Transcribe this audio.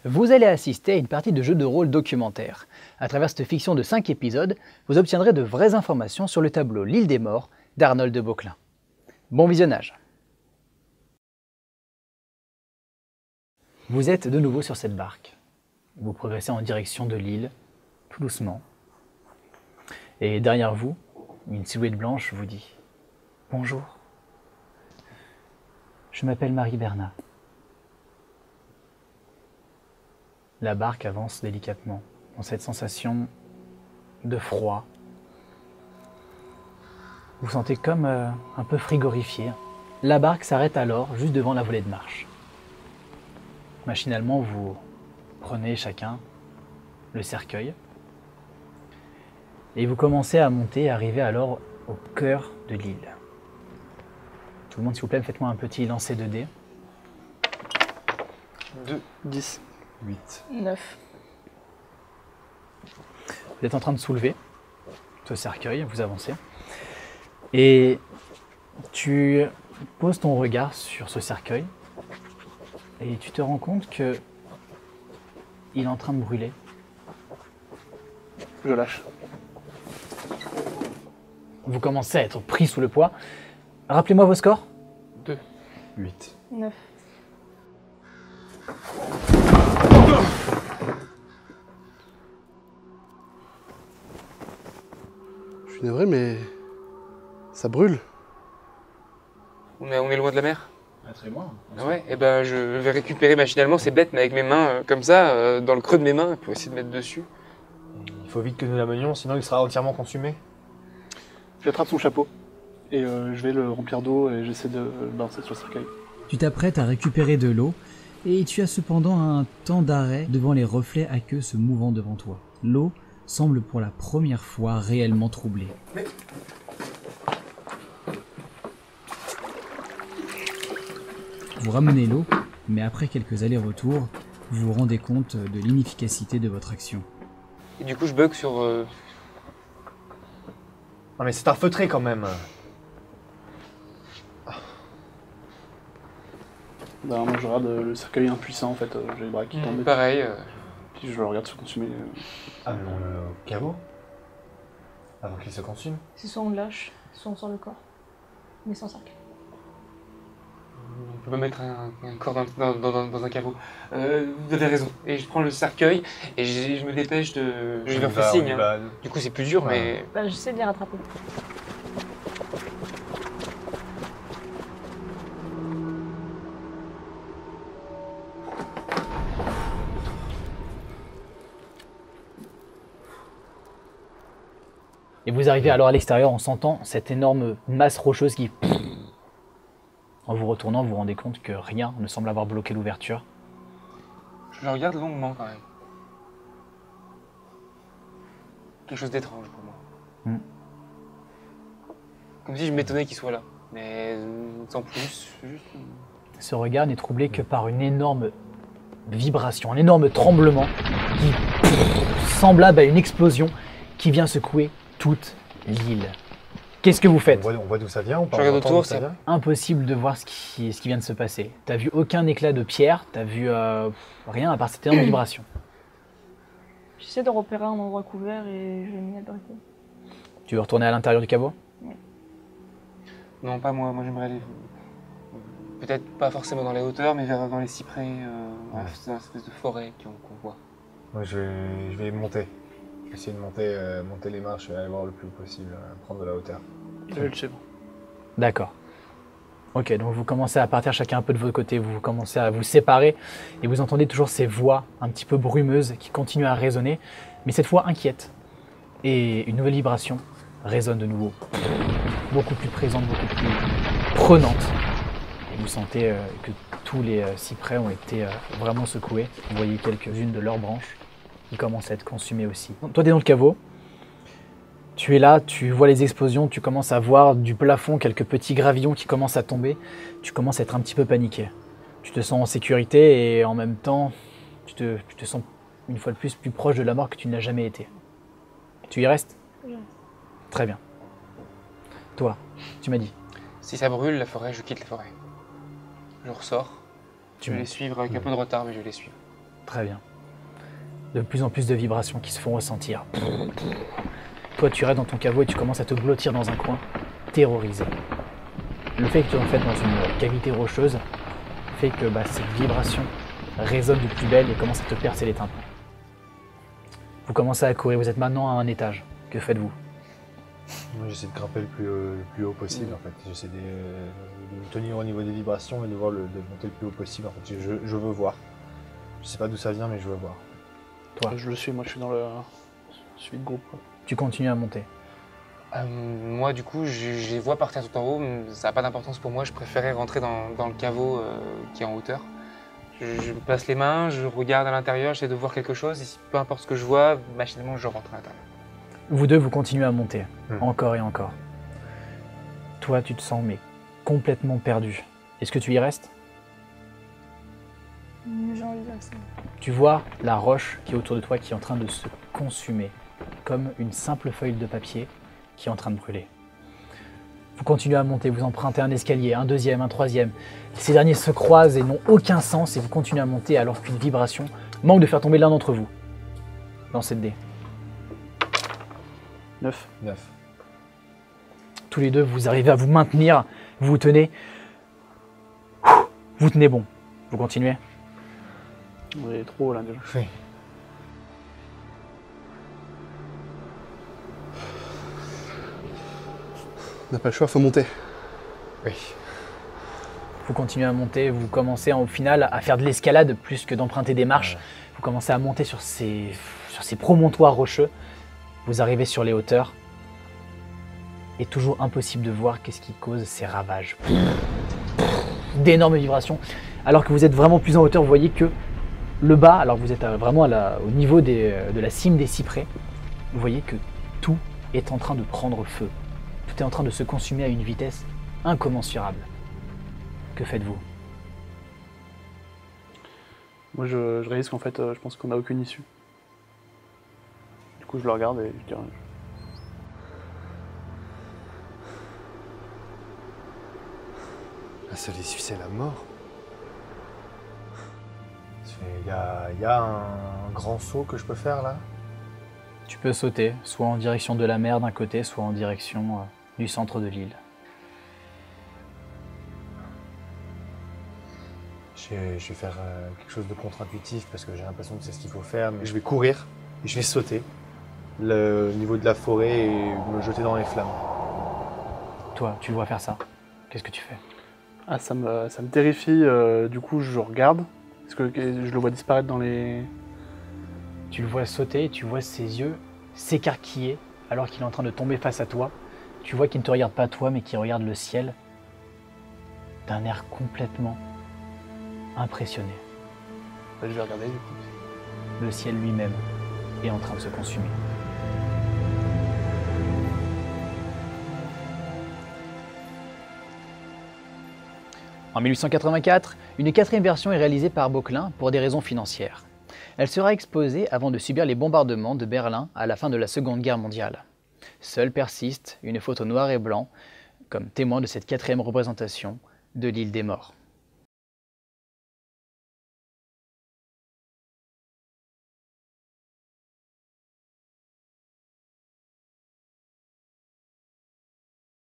Vous allez assister à une partie de jeu de rôle documentaire. À travers cette fiction de 5 épisodes, vous obtiendrez de vraies informations sur le tableau L'Île des Morts d'Arnold de Beauclin. Bon visionnage. Vous êtes de nouveau sur cette barque. Vous progressez en direction de l'île, tout doucement. Et derrière vous, une silhouette blanche vous dit « Bonjour, je m'appelle Marie Bernat. » La barque avance délicatement, dans cette sensation de froid. Vous vous sentez comme un peu frigorifié. La barque s'arrête alors, juste devant la volée de marche. Machinalement, vous prenez chacun le cercueil. Et vous commencez à monter et arriver alors au cœur de l'île. Tout le monde, s'il vous plaît, faites-moi un petit lancer de dés. 2, 10. 8. 9. Vous êtes en train de soulever ce cercueil, vous avancez. Et tu poses ton regard sur ce cercueil et tu te rends compte que il est en train de brûler. Je lâche. Vous commencez à être pris sous le poids. Rappelez-moi vos scores. 2. 8. 9. Je suis navré, mais ça brûle. On est loin de la mer? Très loin. Ah ouais, et ben je vais récupérer machinalement, c'est bête, mais avec mes mains comme ça, dans le creux de mes mains, pour essayer de mettre dessus. Il faut vite que nous l'amenions, sinon il sera entièrement consumé. J'attrape son chapeau et je vais le remplir d'eau et j'essaie de le balancer sur le cercueil. Tu t'apprêtes à récupérer de l'eau et tu as cependant un temps d'arrêt devant les reflets aqueux se mouvant devant toi. L'eau semble pour la première fois réellement troublée. Vous ramenez l'eau, mais après quelques allers-retours, vous vous rendez compte de l'inefficacité de votre action. Et du coup, je bug sur. Non mais c'est un feutré quand même. Ben, moi je regarde le cercueil impuissant en fait, j'ai les bras qui tombent. Pareil. Puis je le regarde se consumer. Amenons-le au caveau. Avant qu'il se consume. C'est soit on le lâche, soit on sort le corps. Mais sans cercueil. On peut pas mettre un corps dans un caveau. Vous avez raison. Et je prends le cercueil et je me dépêche de. Je leur fais signe. Hein. Du coup, c'est plus dur, mais. Bah, j'essaie de les rattraper. Et vous arrivez alors à l'extérieur en sentant cette énorme masse rocheuse qui... En vous retournant, vous vous rendez compte que rien ne semble avoir bloqué l'ouverture. Je le regarde longuement quand même. Quelque chose d'étrange pour moi. Comme si je m'étonnais qu'il soit là. Mais sans plus, juste. Ce regard n'est troublé que par une énorme vibration, un énorme tremblement qui, semblable à une explosion qui vient secouer toute l'île. Qu'est-ce que vous faites? On voit d'où ça vient, Je regarde autour, c'est Impossible de voir ce qui vient de se passer. T'as vu aucun éclat de pierre, t'as vu rien à part cette énorme vibration. J'essaie de repérer un endroit couvert et je vais m'y abriter. Tu veux retourner à l'intérieur du caveau? Non, pas moi. Moi, j'aimerais aller. Peut-être pas forcément dans les hauteurs, mais dans les cyprès. Bref, c'est une espèce de forêt qu'on voit. Moi je vais monter. Je vais essayer de monter les marches et aller voir le plus possible, prendre de la hauteur. Je vais le suivre. D'accord. Ok, donc vous commencez à partir chacun un peu de votre côté, vous commencez à vous séparer et vous entendez toujours ces voix un petit peu brumeuses qui continuent à résonner, mais cette fois inquiètes. Et une nouvelle vibration résonne de nouveau, beaucoup plus présente, beaucoup plus prenante. Et vous sentez que tous les cyprès ont été vraiment secoués. Vous voyez quelques-unes de leurs branches qui commencent à être consumées aussi. Donc, toi, tu es dans le caveau. Tu es là, tu vois les explosions, tu commences à voir du plafond quelques petits gravillons qui commencent à tomber. Tu commences à être un petit peu paniqué. Tu te sens en sécurité et en même temps, tu te sens une fois de plus proche de la mort que tu n'as jamais été. Tu y restes? Je reste. Très bien. Toi, tu m'as dit. Si ça brûle, la forêt, je quitte la forêt. Je ressors. Je vais les suivre avec un peu de retard, mais je vais les suivre. Très bien. De plus en plus de vibrations qui se font ressentir. Toi, tu restes dans ton caveau et tu commences à te blottir dans un coin, terrorisé. Le fait que tu es en fait dans une cavité rocheuse fait que cette vibration résonne de plus belle et commence à te percer les tympans. Vous commencez à courir, vous êtes maintenant à un étage. Que faites-vous? Moi, j'essaie de grimper le plus haut possible en fait. J'essaie de me tenir au niveau des vibrations et de monter le plus haut possible. En fait, je veux voir. Je sais pas d'où ça vient, mais je veux voir. Toi, Je le suis, moi je suis dans le suite groupe. Quoi. tu continues à monter. Moi, du coup, je les vois partir tout en haut. Ça n'a pas d'importance pour moi. Je préférais rentrer dans le caveau qui est en hauteur. Je me place les mains, je regarde à l'intérieur, j'essaie de voir quelque chose. Et peu importe ce que je vois, machinalement, je rentre à l'intérieur. Vous deux, vous continuez à monter, encore et encore. Toi, tu te sens complètement perdu. Est-ce que tu y restes? J'ai envie de ça. Tu vois la roche qui est autour de toi qui est en train de se consumer, comme une simple feuille de papier qui est en train de brûler. Vous continuez à monter, vous empruntez un escalier, un deuxième, un troisième. Ces derniers se croisent et n'ont aucun sens et vous continuez à monter alors qu'une vibration manque de faire tomber l'un d'entre vous. Lancez le dé. 9. Tous les deux, vous arrivez à vous maintenir, vous vous tenez. Vous tenez bon. Vous continuez. On est trop haut là déjà. Oui. On n'a pas le choix, faut monter. Oui. Vous continuez à monter, vous commencez au final à faire de l'escalade plus que d'emprunter des marches. Vous commencez à monter sur ces promontoires rocheux. Vous arrivez sur les hauteurs. Et toujours impossible de voir qu'est-ce qui cause ces ravages. D'énormes vibrations. Alors que vous êtes vraiment plus en hauteur, vous voyez que le bas, alors que vous êtes vraiment au niveau de la cime des cyprès, vous voyez que tout est en train de prendre feu. Tout est en train de se consumer à une vitesse incommensurable. Que faites-vous? Moi je réalise qu'en fait je pense qu'on n'a aucune issue. Du coup je le regarde et je dirais... La seule issue, c'est la mort. Il y a un grand saut que je peux faire là. Tu peux sauter, soit en direction de la mer d'un côté, soit en direction du centre de l'île. Je vais faire quelque chose de contre-intuitif parce que j'ai l'impression que c'est ce qu'il faut faire, mais je vais courir et je vais sauter au niveau de la forêt et me jeter dans les flammes. Toi, tu le vois faire ça. Qu'est-ce que tu fais? Ah ça me terrifie, du coup je regarde. Est-ce que je le vois disparaître dans les... Tu le vois sauter et tu vois ses yeux s'écarquiller alors qu'il est en train de tomber face à toi. Tu vois qu'il ne te regarde pas toi mais qu'il regarde le ciel d'un air complètement impressionné. Je vais regarder du coup. Le ciel lui-même est en train de se consumer. En 1884, une quatrième version est réalisée par Böcklin pour des raisons financières. Elle sera exposée avant de subir les bombardements de Berlin à la fin de la Seconde Guerre mondiale. Seule persiste une photo noir et blanc comme témoin de cette quatrième représentation de l'île des morts.